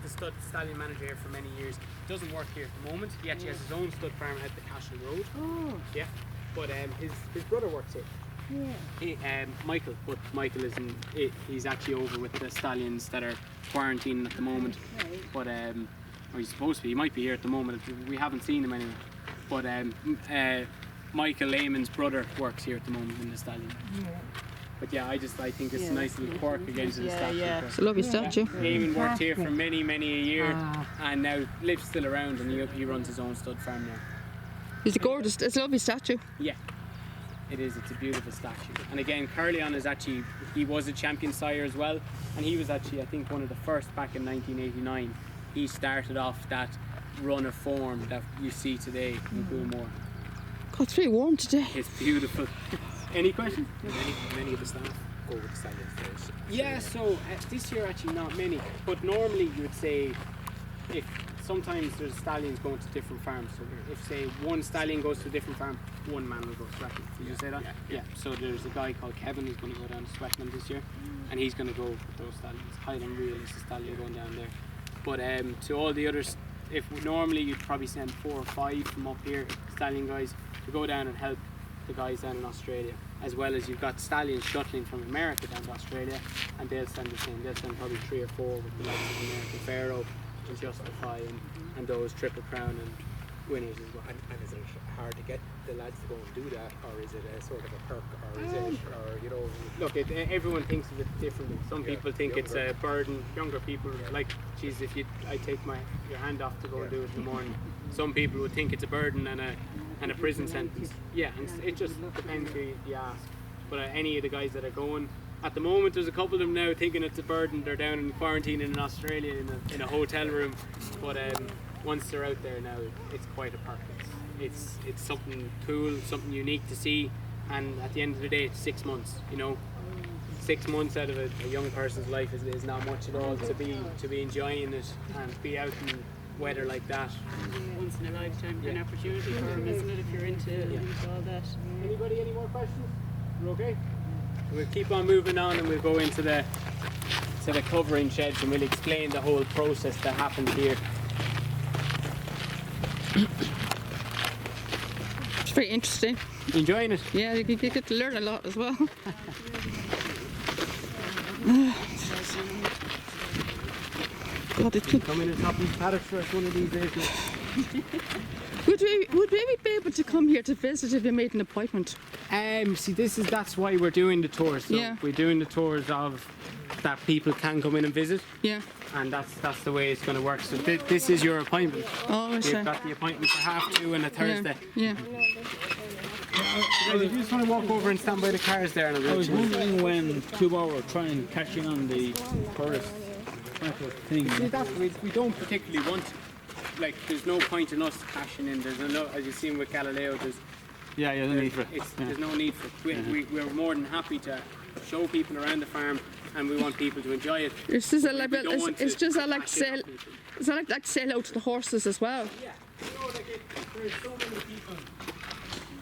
the stallion manager here for many years. Doesn't work here at the moment. He actually has his own stud farm at the Castle Road. Oh. Yeah. But his brother works here. Yeah. Michael, but Michael isn't. He's actually over with the stallions that are quarantining at the moment. Right. But or he's supposed to be. He might be here at the moment. We haven't seen him anyway. But Michael Lehman's brother works here at the moment in the stallion. Yeah. But yeah, I think it's a nice little quirk again to the statue. Yeah. It's a lovely statue. Eamon worked here for many a year, and now lives still around, and he runs his own stud farm now. It's a gorgeous, it's a lovely statue. Yeah, it is. It's a beautiful statue. And again, Curleon is actually, he was a champion sire as well, and he was actually, I think, one of the first back in 1989. He started off that run of form that you see today in Coolmore. God, it's very warm today. It's beautiful. Any questions? Many of the staff go with the stallions first. Yeah, so this year actually not many, but normally you would say if sometimes there's stallions going to different farms. So if say one stallion goes to a different farm, one man will go to Swetland. Did you say that? Yeah. So there's a guy called Kevin who's going to go down to Swetland this year, and he's going to go with those stallions. Highland Real is the stallion going down there. But to all the others, if normally you'd probably send 4 or 5 from up here, stallion guys, to go down and help the guys down in Australia, as well as you've got stallions shuttling from America down to Australia, and they'll send the same. They'll send probably 3 or 4 with the likes of American Pharaoh and Justify and those Triple Crown and winners as well. And is it hard to get the lads to go and do that, or is it a sort of a perk, or is it, or you know? Look, everyone thinks of it differently. Some people think it's a burden. Younger people like, geez, if I take your hand off to go and do it in the morning. Some people would think it's a burden and a prison sentence. Yeah, and it just depends who you ask. But any of the guys that are going, at the moment there's a couple of them now thinking it's a burden. They're down in quarantine in Australia in a hotel room. But once they're out there now, it's quite a perk. It's something cool, something unique to see. And at the end of the day, it's 6 months. 6 months out of a young person's life is not much at all to be enjoying it and be out in weather like that. Once in a lifetime an opportunity for them, isn't it, if you're into all that. Anybody, any more questions? We're okay? We'll keep on moving on, and we'll go into the covering sheds, and we'll explain the whole process that happened here. It's very interesting. Enjoying it? Yeah, you get to learn a lot as well. God, it could. Come in and top these paddocks for us one of these days. Would we be able to come here to visit if we made an appointment? See, that's why we're doing the tours. So we're doing the tours of that people can come in and visit. Yeah. And that's the way it's going to work. So this is your appointment. Oh, I see. You've got the appointment for 2:30 on a Thursday. Yeah. Guys, if you just want to walk over and stand by the cars there, and I was wondering when Coolmore were trying catching on the tourist thing. See, we don't particularly want to. Like, there's no point in us cashing in. There's no, as you've seen with Galileo, there's no need for it. There's no need for it. We're more than happy to show people around the farm, and we want people to enjoy it. It's just like sell out to the horses as well. Yeah, there's so many people.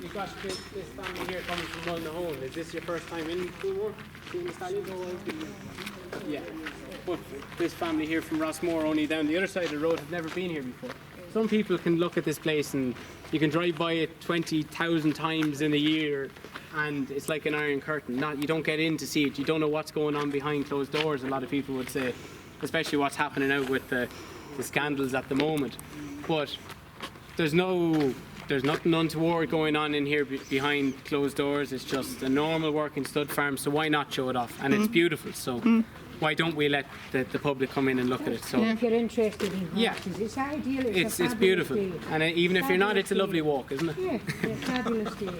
You've got this family here coming from Mullinahone. Is this your first time in Coolmore? Seeing the stallions? Yeah. But this family here from Rossmore, only down the other side of the road, have never been here before. Some people can look at this place and you can drive by it 20,000 times in a year, and it's like an iron curtain. You don't get in to see it. You don't know what's going on behind closed doors, a lot of people would say, especially what's happening out with the scandals at the moment. But there's nothing untoward going on in here behind closed doors. It's just a normal working stud farm, so why not show it off? And it's beautiful, so why don't we let the public come in and look at it? So if you're interested in horses, it's ideal. It's beautiful, and even if you're not, it's a lovely walk, isn't it? Yeah, fabulous day.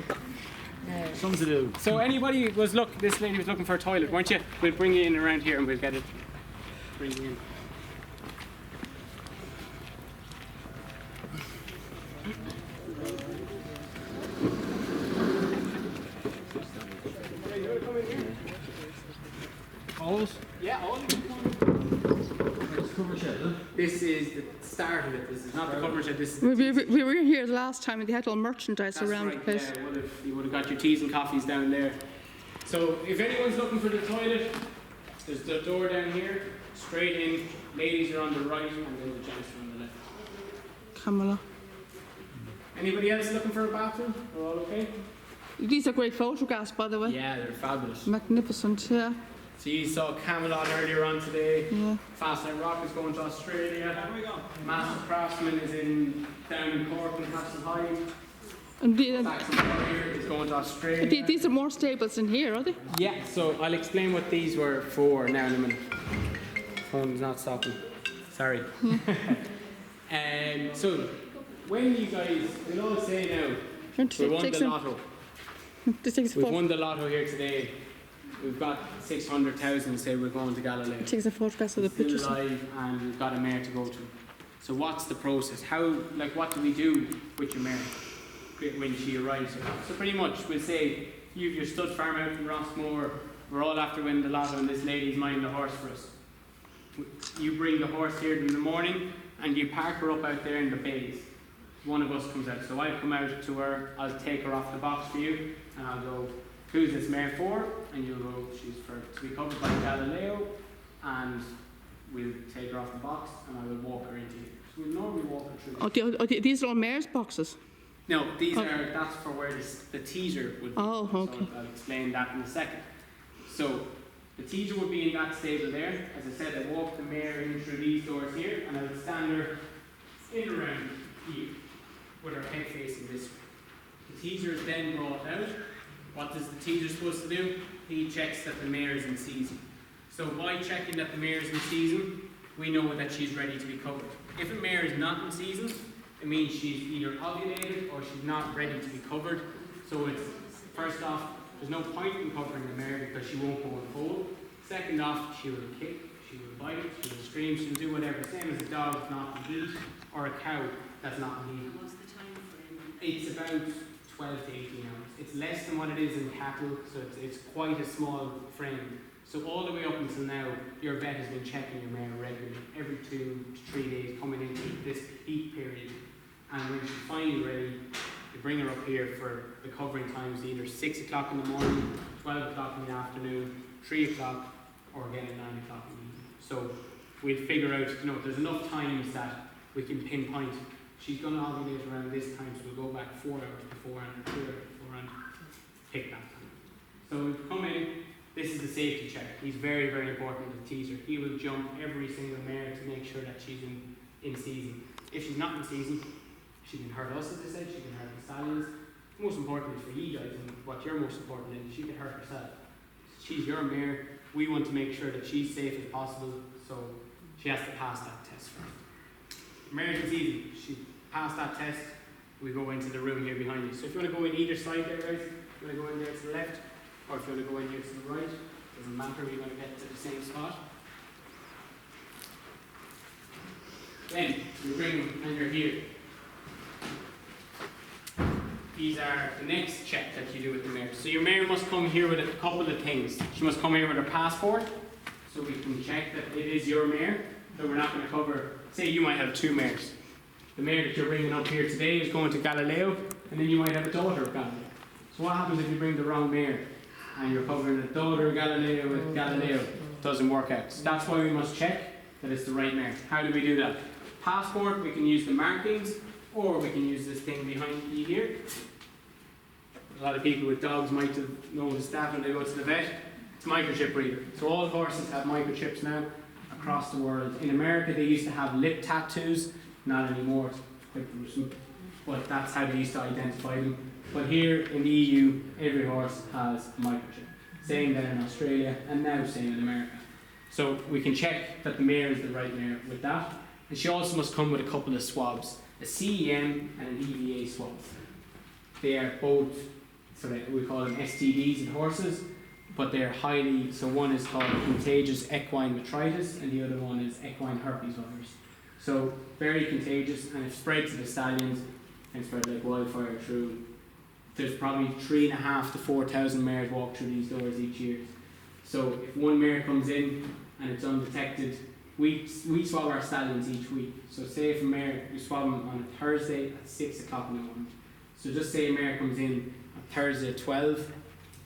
Something to do. So anybody this lady was looking for a toilet, weren't you? We'll bring you in around here and we'll get it. Bring you in. Always? Yeah, all. This is the start of it. This is not the cover shed. This is we were here the last time and they had all merchandise that's around right, the place. Yeah, you would have got your teas and coffees down there. So if anyone's looking for the toilet, there's the door down here, straight in. ladies are on the right and then the gents are on the left. Camilla. Anybody else looking for a bathroom? We're all okay? These are great photographs, by the way. Yeah, they're fabulous. Magnificent, yeah. So you saw Camelot earlier on today. Yeah. Fastnet Rock is going to Australia. Master Craftsman is down in Cork and Castle High. And Saxon Warrior is going to Australia. these are more stables in here, are they? Yeah, so I'll explain what these were for now in a minute. Phone's not stopping. Sorry. So, when you guys, we'll all say now, we won the lotto. We've won the lotto here today. We've got 600,000 say we're going to Galileo. Takes a photograph of the Still pictures. alive and we've got a mare to go to. So what's the process? What do we do with your mare when she arrives? So pretty much we'll say, you've your stud farm out in Rossmore, we're all after winning the lotto and this lady's minding the horse for us. You bring the horse here in the morning and you park her up out there in the bays. One of us comes out. So I'll come out to her, I'll take her off the box for you and I'll go, who's this mare for? And you'll go, she's to be covered by Galileo, and we'll take her off the box and I will walk her into here. So we'll normally walk her through. These are all mares' boxes? No, that's for where the teaser would be. Oh, okay. So I'll explain that in a second. So the teaser would be in that stable there. As I said, I walk the mare in through these doors here and I would stand her in around here with her head facing this way. The teaser is then brought out. What is the teaser supposed to do? He checks that the mare is in season. So by checking that the mare is in season, we know that she's ready to be covered. If a mare is not in season, it means she's either ovulated or she's not ready to be covered. So it's, first off, there's no point in covering the mare because she won't go and foal. Second off, she will kick, she will bite, she will scream, she'll do whatever. Same as a dog that's not in heat or a cow that's not in heat. What's the time frame? It's about 12 to 18 hours. It's less than what it is in cattle, so it's quite a small frame. So all the way up until now, your vet has been checking your mare regularly, every 2 to 3 days coming into this heat period. And when she's finally ready, you bring her up here for the covering times, either 6 o'clock in the morning, 12 o'clock in the afternoon, 3 o'clock, or again at 9 o'clock in the evening. So we'll figure out, there's enough times that we can pinpoint. She's going to ovulate around this time, so we'll go back 4 hours before and 2 hours before and pick that time. So we've come in, this is the safety check. He's very, very important to the teaser. He will jump every single mare to make sure that she's in season. If she's not in season, she can hurt us, as I said, she can hurt the stallions. Most importantly for you guys, and what you're most important in, she can hurt herself. She's your mare. We want to make sure that she's safe as possible, so she has to pass that test first. Mare's is easy. She passed that test, we go into the room here behind you. So if you want to go in either side there, guys, if you want to go in there to the left, or if you want to go in here to the right, doesn't matter, we're going to get to the same spot. Then, you bring them and you're here. These are the next check that you do with the mare. So your mare must come here with a couple of things. She must come here with her passport, so we can check that it is your mare. So we're not going to cover, say you might have 2 mares. The mare that you're bringing up here today is going to Galileo, and then you might have a daughter of Galileo. So what happens if you bring the wrong mare, and you're covering the daughter of Galileo with Galileo? It doesn't work out. So that's why we must check that it's the right mare. How do we do that? Passport, we can use the markings, or we can use this thing behind you here. A lot of people with dogs might have noticed that when they go to the vet. It's microchip reader. So all horses have microchips now across the world. In America they used to have lip tattoos, not anymore, it's quite gruesome. But that's how they used to identify them. But here in the EU, every horse has a microchip. Same then in Australia, and now same in America. So we can check that the mare is the right mare with that. And she also must come with a couple of swabs, a CEM and an EVA swab. They are both, so we call them STDs in horses, but they're highly, so one is called contagious equine metritis and the other one is equine herpes virus. So very contagious, and it spreads to the stallions and spread like wildfire through. There's probably 3,500 to 4,000 mares walk through these doors each year. So if one mare comes in and it's undetected, we swab our stallions each week. So say if a mare, we swab them on a Thursday at 6 o'clock in the morning. So just say a mare comes in on Thursday at 12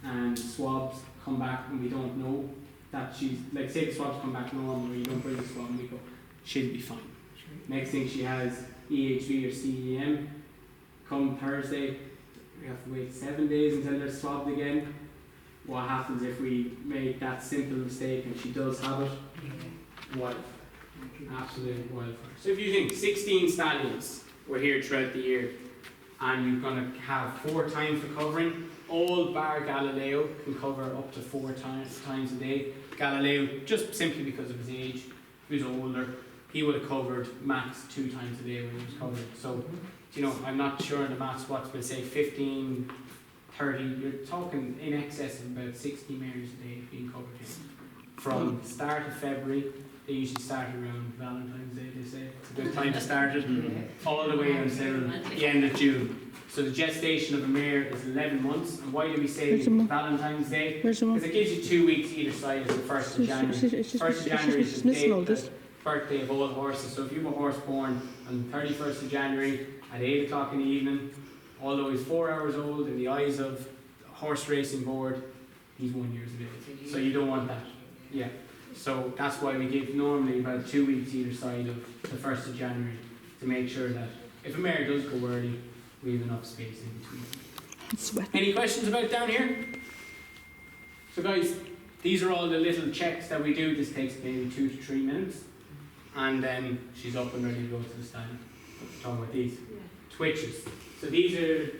and swabs come back and we don't know that she's, like say the swabs come back normal or you don't bring the swab and we go, she'll be fine. Next thing she has EHV or CEM. Come Thursday, we have to wait 7 days until they're swabbed again. What happens if we make that simple mistake and she does have it? Wildfire. Absolute wildfire. So if you think 16 stallions were here throughout the year and you're going to have 4 times for covering, all bar Galileo can cover up to 4 times a day. Galileo, just simply because of his age, he was older, he would have covered max 2 times a day when he was covered. So, you know, I'm not sure in the maths what we'll say, 15, 30, you're talking in excess of about 60 mares a day being covered here. From the start of February, they usually start around Valentine's Day, they say. It's a good time to start it, all the way until the end of June. So the gestation of a mare is 11 months. And why do we say Valentine's Day? Because it gives you 2 weeks either side of the 1st of January. 1st of January is the date, birthday of all horses. So if you have a horse born on the 31st of January at 8 o'clock in the evening, although he's 4 hours old in the eyes of the horse racing board, he's 1 year of age. So you don't want that. Yeah. So that's why we give normally about 2 weeks either side of the 1st of January to make sure that if a mare does go early, we have enough space in between. Any questions about down here? So guys, these are all the little checks that we do. This takes maybe 2 to 3 minutes. And then she's up and ready to go to the stand. Talking about these. Twitches. So these are,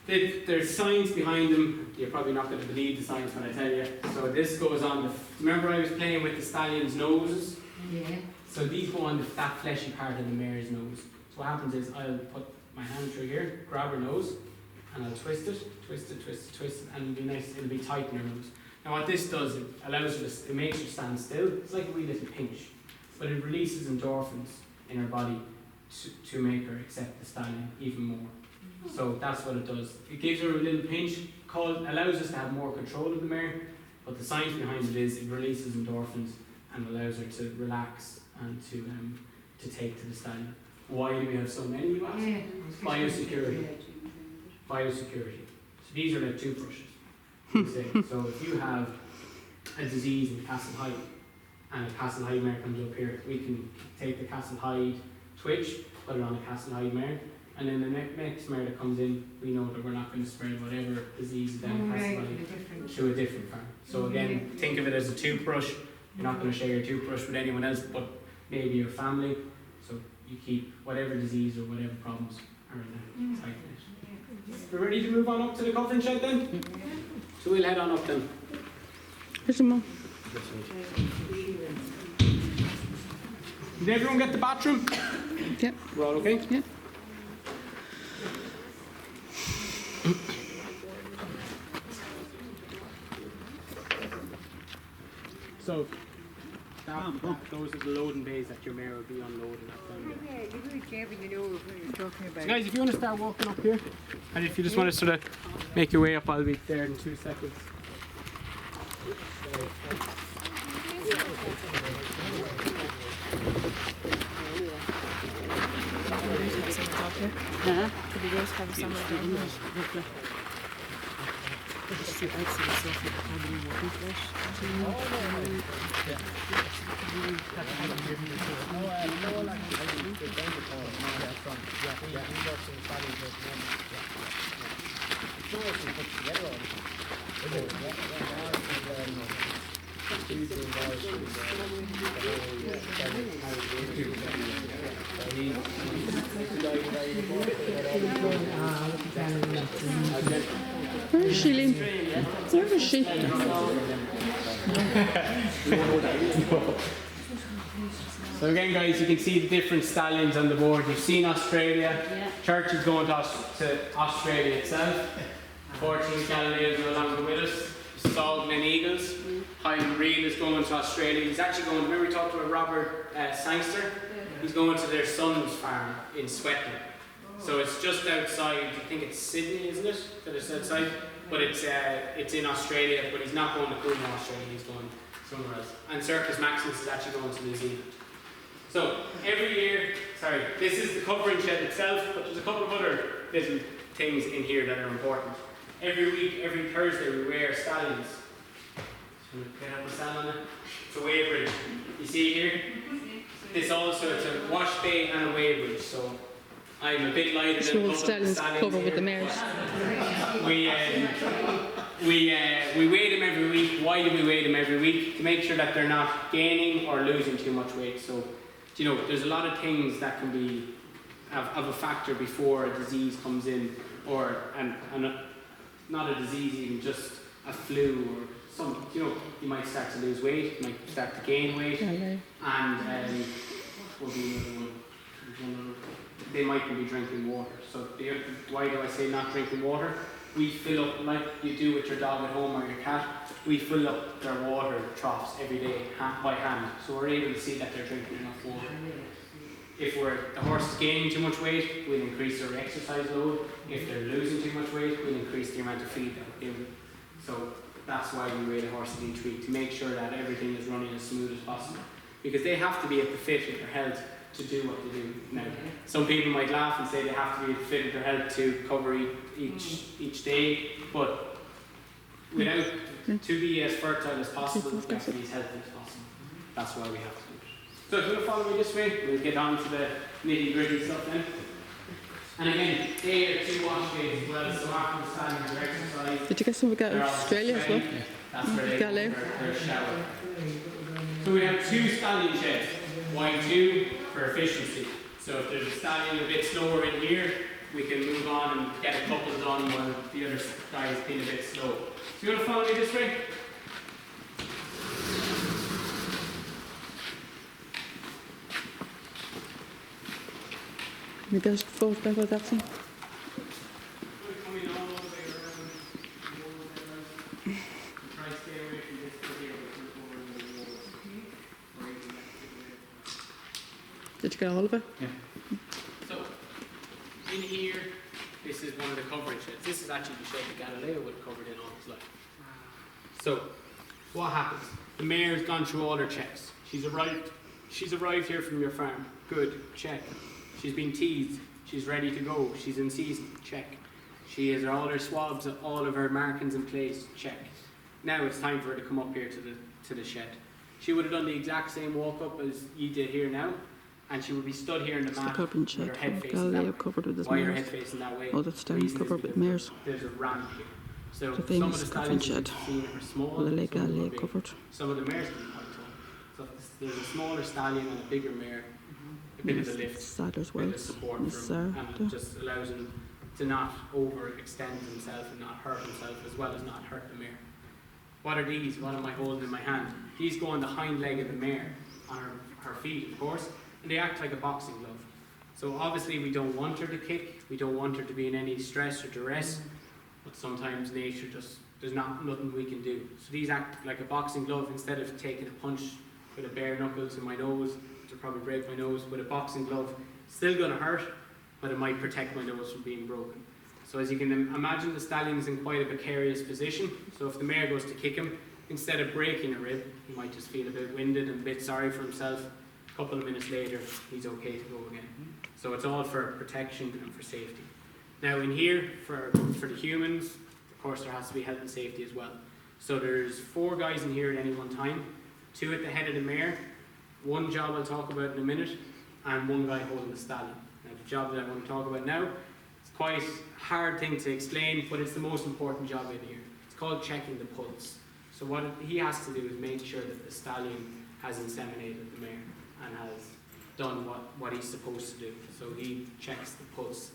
there's science behind them. You're probably not going to believe the science when I tell you. So this goes on remember I was playing with the stallion's noses? Yeah. So these go on that fleshy part of the mare's nose. So what happens is I'll put my hand through here, grab her nose, and I'll twist it, and it'll be tight in her nose. Now what this does, it allows her it makes her stand still. It's like a wee little pinch, but it releases endorphins in her body to make her accept the stallion even more. So that's what it does. It gives her a little pinch, allows us to have more control of the mare, but the science behind it is it releases endorphins and allows her to relax and to take to the stallion. Why do we have so many, you ask? Biosecurity. Biosecurity. So these are like toothbrushes. So if you have a disease in Castle Hyde, and a Castle Hyde mare comes up here, we can take the Castle Hyde twitch, put it on a Castle Hyde mare, and then the next mare that comes in, we know that we're not going to spread whatever disease is down Castle Hyde to a different farm. So again, think of it as a toothbrush. You're not going to share your toothbrush with anyone else but maybe your family. So you keep whatever disease or whatever problems are in that tight net. We're ready to move on up to the covering shed then? So we'll head on up then. Here's your mum. Did everyone get the bathroom? Yep. We're all okay? Yep. So, those are the loading bays that your mare will be unloading at. Yeah, you're very careful, you know what you're talking about. So guys, if you want to start walking up here, and if you just want to sort of make your way up, I'll be there in 2 seconds. Could you guys have some of them? Where is she, Liam? Where is she? So again guys, you can see the different stallions on the board. You've seen Australia. Church is going to Australia itself. 14 Galileos are no longer with us. Sogn and Eagles. Highland Reel is going to Australia. He's actually going, remember we talked about Robert Sangster? He's going to their son's farm in Swetland. So it's just outside, I think it's Sydney, isn't it? That it's outside. But it's in Australia, but he's not going to Coolmore, Australia, he's going somewhere else. And Circus Maximus is actually going to New Zealand. So every year, this is the covering shed itself, but there's a couple of other little things in here that are important. Every week, every Thursday, we wear stallions. Just want to get out the stand on it. It's a weight bridge. You see here? this also, it's a wash bay and a weigh bridge, so I'm a bit lighter So than the a couple of the stallions stallions cover with here, the mares. but we weigh them every week. Why do we weigh them every week? To make sure that they're not gaining or losing too much weight. So, you know, there's a lot of things that can be of a factor before a disease comes in, or not a disease, even just a flu or some. You know, you might start to lose weight, you might start to gain weight, and what will be another one? There's one other. They might be drinking water. So why do I say not drinking water? We fill up, like you do with your dog at home or your cat, we fill up their water troughs every day by hand. So we're able to see that they're drinking enough water. If the horse is gaining too much weight, we'll increase their exercise load. If they're losing too much weight, we'll increase the amount of feed that we give them. So that's why we weigh the horses each week, to make sure that everything is running as smooth as possible. Because they have to be at the fit of their health to do what they do. Now, some people might laugh and say they have to be fit of their health to cover each day, but without to be as fertile as possible, we have to be as healthy as possible. That's why we have to do it. So if you want to follow me this way, we'll get on to the nitty-gritty stuff then. And again, they are 2 wash days as well, so after the standing their exercise. Did you get some we got in Australia as well? That's where they go for their shower. So we have 2 stallion sheds. Why 2? For efficiency. So if there's a stallion a bit slower in here, we can move on and get a couple done while the other guy is being a bit slow. So you want to follow me this way? We got a photograph of that thing. Coming all the way around. Try to stay away from this bit here, which is over in the wall. Did you get all of it? Yeah. So, in here, this is one of the coverage sheds. This is actually the shed that Galileo would have covered in all his life. So, what happens? The mare's gone through all her checks. She's arrived here from your farm. Good, check. She's been teased. She's ready to go. She's in season. Check. She has all her swabs, all of her markings in place. Check. Now it's time for her to come up here to the shed. She would have done the exact same walk up as you did here now, and she would be stood here in the mat with her head facing that way. Covered with his Why her mares. head facing that way? Oh, that's down covered with mares. There's a ramp here. So The some of famous the coffin stallions shed. you've seen are small, Well, the some lake of them alley are big. covered. Some of the mares can be quite tall. So there's a smaller stallion and a bigger mare, a bit of a lift, Sad as a well. bit of support It's, for him, and it just allows him to not overextend himself and not hurt himself, as well as not hurt the mare. What are these? What am I holding in my hand? These go on the hind leg of the mare, on her feet, of course, and they act like a boxing glove. So obviously we don't want her to kick, we don't want her to be in any stress or duress, but sometimes nature just, there's nothing we can do. So these act like a boxing glove. Instead of taking a punch with a bare knuckle to my nose, which will probably break my nose, with a boxing glove, still going to hurt, but it might protect my nose from being broken. So as you can imagine, the stallion is in quite a precarious position. So if the mare goes to kick him, instead of breaking a rib, he might just feel a bit winded and a bit sorry for himself. A couple of minutes later, he's okay to go again. So it's all for protection and for safety. Now in here, for the humans, of course there has to be health and safety as well. So there's 4 guys in here at any one time, 2 at the head of the mare, 1 job I'll talk about in a minute, and 1 guy holding the stallion. Now the job that I want to talk about now, it's quite a hard thing to explain, but it's the most important job in here. It's called checking the pulse. So what he has to do is make sure that the stallion has inseminated the mare and has done what he's supposed to do. So he checks the pulse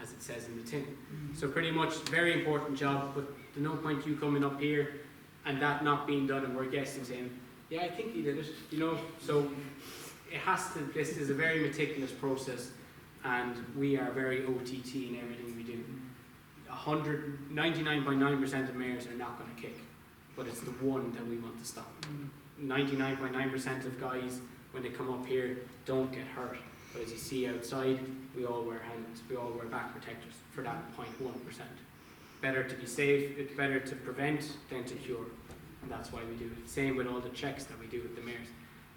as it says in the tin. So pretty much very important job, but there's no point you coming up here and that not being done and we're guessing saying, yeah, I think he did it, you know. So it has to, this is a very meticulous process, and we are very OTT in everything we do. 99.9% of mares are not going to kick, but it's the one that we want to stop. 99.9% of guys, when they come up here, don't get hurt. But as you see outside, we all wear helmets, we all wear back protectors for that 0.1%. Better to be safe, it's better to prevent than to cure. And that's why we do it. Same with all the checks that we do with the mares.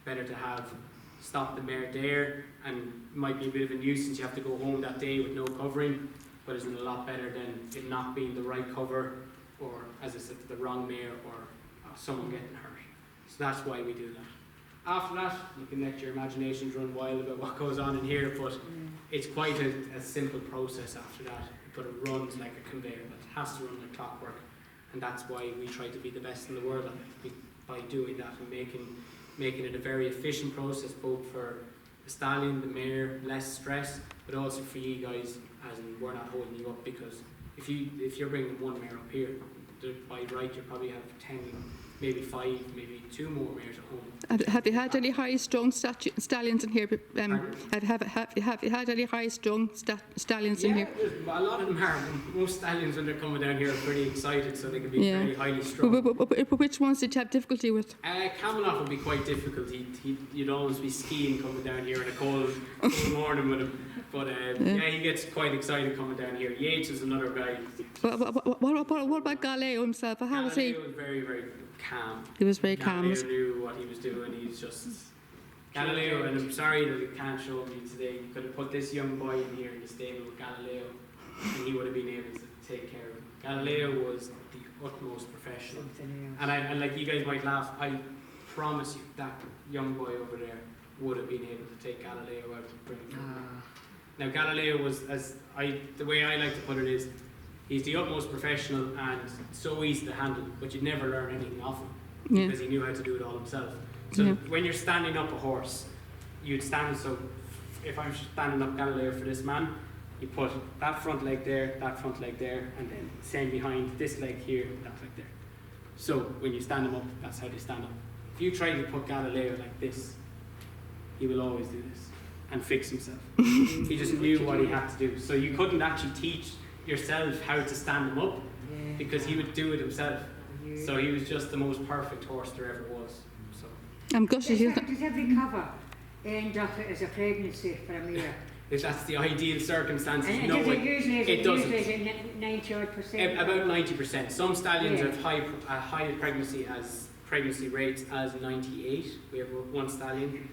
Better to have stop the mare there, and it might be a bit of a nuisance, you have to go home that day with no covering, but isn't it a lot better than it not being the right cover, or as I said, the wrong mare, or someone getting hurt. So that's why we do that. After that, you can let your imaginations run wild about what goes on in here, but it's quite a simple process after that. But it runs like a conveyor belt. It has to run like clockwork, and that's why we try to be the best in the world at it, by doing that and making it a very efficient process, both for the stallion, the mare, less stress, but also for you guys, as in we're not holding you up, because if you're bringing one mare up here, by right you probably have 10, maybe 5, maybe 2 more mares at home. And have you had any high-strung stallions in here? Have you had any high-strung stallions in here? A lot of them are. Most stallions when they're coming down here are pretty excited, so they can be very highly strung. Which ones did you have difficulty with? Camelot would be quite difficult. You'd always be skiing coming down here in a cold morning with him. But he gets quite excited coming down here. Yates is another guy. What about Galileo himself? How was he? Galileo was very, very calm. He was very calm. Galileo knew what he was doing. He's just Galileo, and I'm sorry that I can't show him you today. You could have put this young boy in here in the stable with Galileo, and he would have been able to take care of him. Galileo was the utmost professional. And like you guys might laugh, I promise you that young boy over there would have been able to take Galileo out and bring him from Now Galileo was, the way I like to put it is, he's the utmost professional and so easy to handle, but you'd never learn anything off him because he knew how to do it all himself. So when you're standing up a horse, you'd stand, so if I'm standing up Galileo for this man, you put that front leg there, and then same behind, this leg here, that leg there. So when you stand him up, that's how they stand up. If you try to put Galileo like this, he will always do this and fix himself. He just knew what he had to do. So you couldn't actually teach yourself how to stand him up because he would do it himself. So he was just the most perfect horse there ever was. So I'm gutted. Does every cover end up as a pregnancy for a mare? If that's the ideal circumstances, And no, usually it doesn't. Usually is it 90%? About 90%. Some stallions have high pregnancy rates as 98. We have one stallion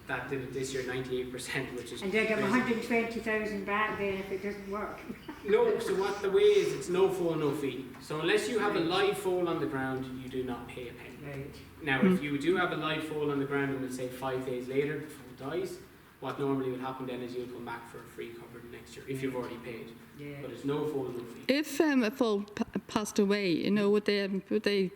that did it this year, 98%, which is. And they get 120,000 back then if it doesn't work. No, so what the way is, it's no foal, no fee. So unless you have a live foal on the ground, you do not pay a penny. Right. Now, if you do have a live foal on the ground, and we'll say 5 days later before it dies, what normally would happen then is you'll come back for a free cover the next year if you've already paid. Yeah. But it's no foal, no fee. If a foal passed away, would they